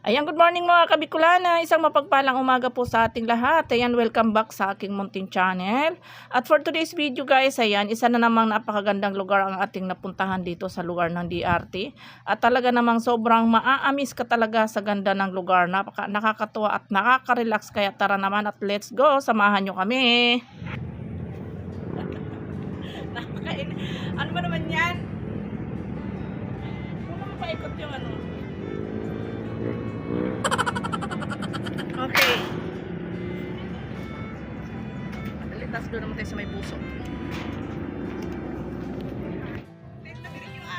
Ayan, good morning mga kabikulana. Isang mapagpalang umaga po sa ating lahat. Ayan, welcome back sa aking munting channel. At for today's video guys, ayan, isa na namang napakagandang lugar ang ating napuntahan dito sa lugar ng DRT. At talaga namang sobrang maaamis ka talaga sa ganda ng lugar. Nakakatuwa at nakaka-relax. Kaya tara naman at let's go. Samahan nyo kami. Ano ba naman yan? Huwag mo paikot yung ano. Okay. Alitas doon naman tayo sa may puso.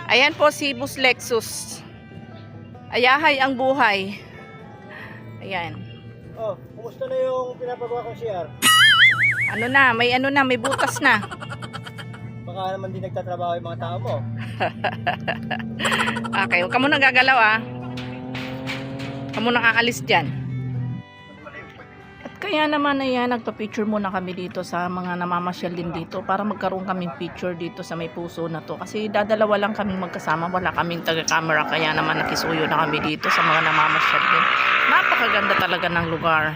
Ayan po si Bus Lexus. Ayahay ang buhay. Ayan. Oh, kumusta na yung pinapagawa kong CR? May butas na. Baka naman din nagtatrabaho yung mga tao mo. Okay, huwag ka muna gagalaw ah. Huwag ka muna aalis dyan. At kaya naman ayan, nagpa-picture muna kami dito sa mga namamasyal din dito para magkaroon kaming picture dito sa may puso na to. Kasi dadalawa lang kaming magkasama, wala kaming taga-camera, kaya naman nakisuyo na kami dito sa mga namamasyal din. Napakaganda talaga ng lugar.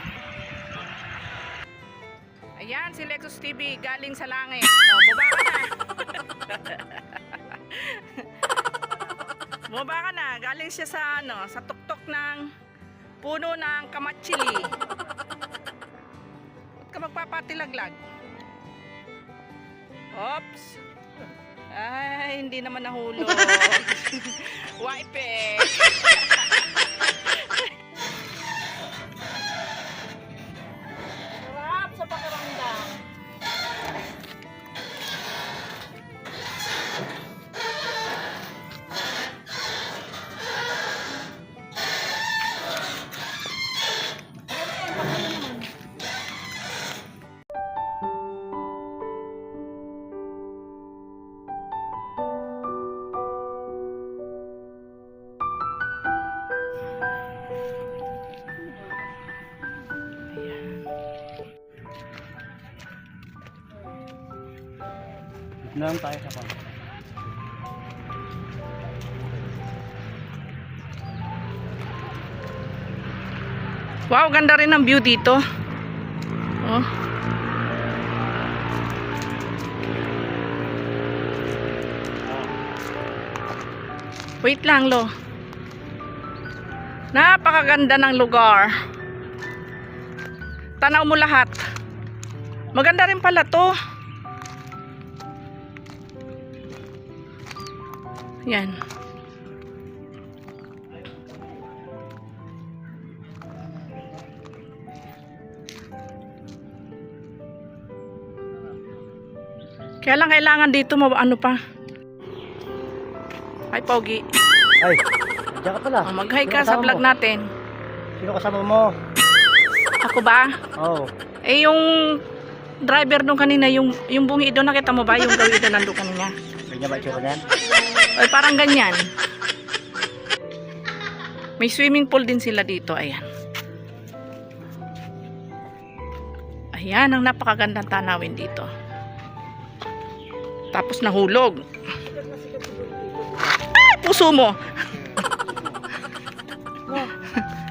Ayan, si Lexus TV galing sa langit. Oh, baba ka na. Baba ka na. Galing siya sa sa tuktok ng puno ng kamatsili. Ba't ka magpapatilaglag? Oops. Ay, hindi naman nahulog. Wipe it. Sarap sa pakiramdam. Nalang tayo sa pang. Wow, ganda rin ang view dito. Oh. Wait lang, lo. Napakaganda ng lugar. Tanaw mo lahat. Maganda rin pala to. Yan. Kaya lang kailangan dito ano pa. Ay, Pogi. Ay, diyan ka pala. Oh, mag-hi ka sa vlog natin. Sino kasama mo? Ako ba? Oh. Eh, yung driver nung kanina, yung bungi doon, nakita mo ba? Yung gawin doon nandun kanina. Ganyan ba itsura niyan? Ay, parang ganyan. May swimming pool din sila dito. Ayan. Ayan, ang napakagandang tanawin dito. Tapos nahulog. Ah, puso mo.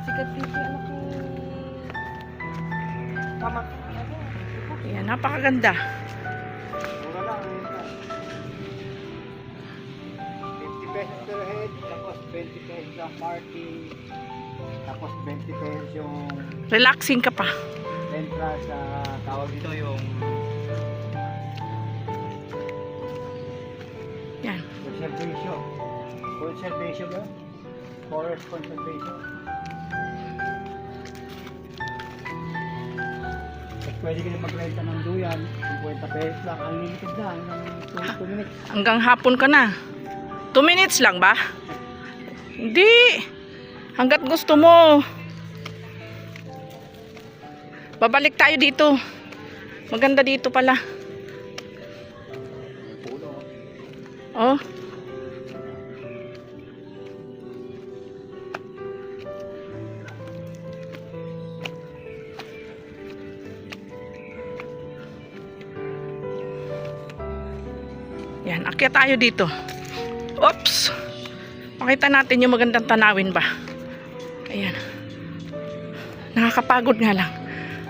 Sikat dito, ano ko? Tama. Ayan, napakaganda. Mura lang. 50 pesos per head, tapos 20 pesos ang parking, tapos 20 pesos yung Relaxing ka pa. entrance sa tawag dito yung Yan. conservation. Conservation ba? Forest conservation. At pwede ka na magrenta ng duyan, 50 pesos lang, unlimited na, hanggang 2 minutes. Hanggang hapon ka na. 2 minutes lang ba? Hindi. Hanggat gusto mo. Babalik tayo dito. Maganda dito pala. Oh. Yan, akyat tayo dito. Oops. Makita natin yung magandang tanawin ba. Ayan. Nakakapagod nga lang.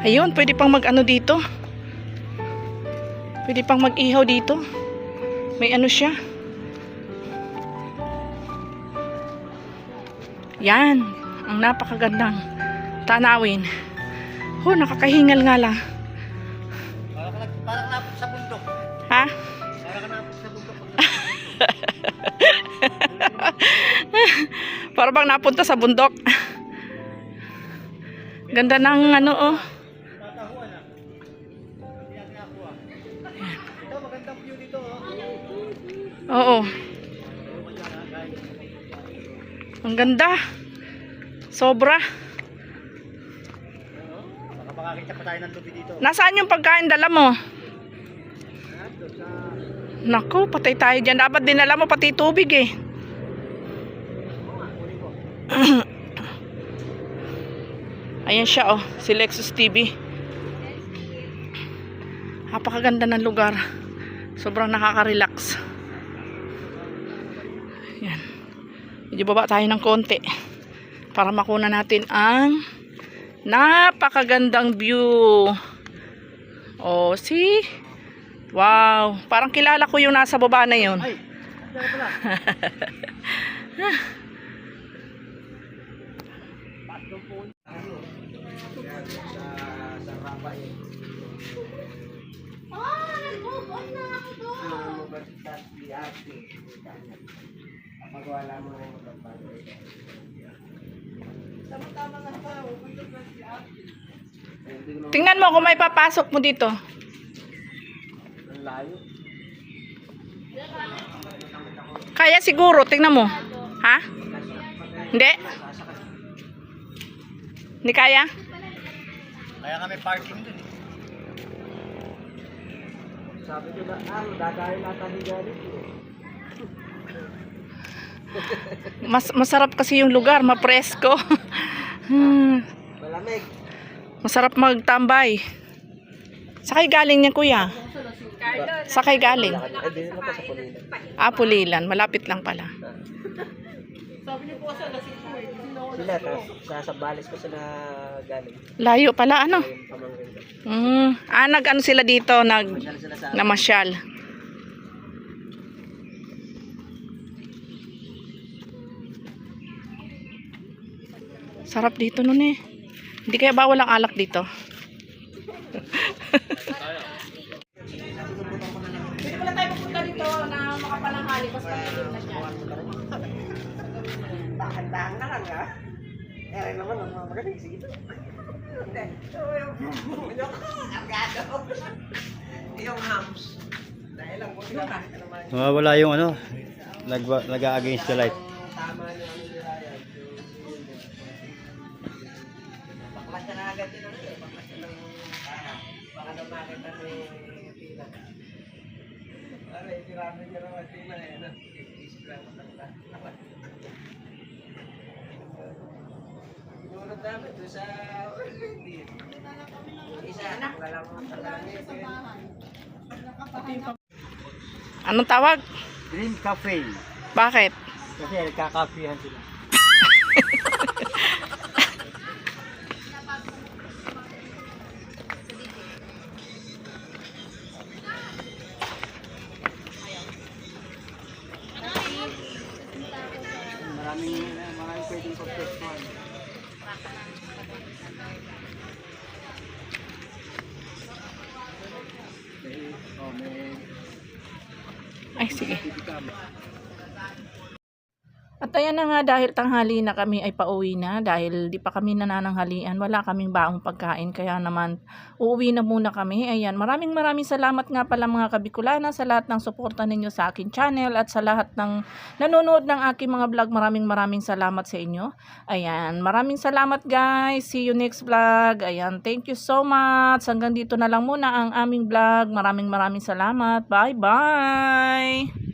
Ayun, pwede pang mag-ano dito. Pwede pang mag-ihaw dito. May ano siya. Yan. Ang napakagandang tanawin. Oh, nakakahingal nga lang. Parang napot sa bundok. Ha? Parang napot sa bundok. Para bang napunta sa bundok. Ganda ng ano oh. Tatahuan ah. Yan nga ako ah. Ito, magandang view dito oh. Oo. Ang ganda. Sobra. Baka makakita pa tayo ng lubi dito. Nasaan yung pagkain dala mo? Nandito sa... Naku, patay tayo dyan. Dapat dinala mo pati tubig eh. Ayan siya oh, si Lexus TV. Napakaganda ng lugar. Sobrang nakaka-relax. Yan. Medyo baba tayo ng konti para makuna natin ang napakagandang view. Oh, see? Wow, parang kilala ko yung nasa baba na yun. Ay, dyan pala. Patlong po. Sa rapa eh. Kapag wala mo na yung magpapalo. Tingnan mo kung may papasok mo dito. Ang layo. Kaya siguro, tingnan mo. Ha? Hindi? Hindi kaya? Kaya kami parking dun eh. Sabi ko na, dadahin natin ni Gary. Masarap kasi yung lugar, mapresko. Malamig. Masarap magtambay. Sakay galing niya kuya. Sakay galing. Ay, din naman pa sa Pulilan. Ah, Pulilan. Malapit lang pala. Sila, sa Bales ko sila galing. Layo pala, ano? Yung pamangkin ko. Nag-ano sila dito, Masyal sila sa namasyal. Sarap dito nun eh. Hindi kaya bawal ang alak dito. Hindi pala tayo pupunta dito na makapalanghali basta malilim na siya. Dahan-dahan na lang ha. Eh naman, ang mga magaling. Sige to. Yung hams. Dahil lang po sila. Wala yung ano, nag-against the light. Tama niyo ang nilalayan. Baklas na agad yun. Baklas na ng baka na makita ni Tina. Ano, itirami niya naman Tina eh. Isip lang matanda. Pinunod namin doon sa hindi. Isa, wala mo Anong tawag? Green Cafe. Bakit? Kasi nagkakapihan sila. Maraming pwedeng pagtestuhan. Ay, sige. At ayan na nga, dahil tanghali na kami ay pauwi na, dahil di pa kami nanananghalian, wala kaming baong pagkain, kaya naman uuwi na muna kami. Ayan, maraming salamat nga pala mga Kabicolana sa lahat ng suporta ninyo sa akin channel at sa lahat ng nanonood ng aking mga vlog. Maraming salamat sa inyo. Ayan, maraming salamat guys. See you next vlog. Ayan, thank you so much. Hanggang dito na lang muna ang aming vlog. Maraming salamat. Bye bye.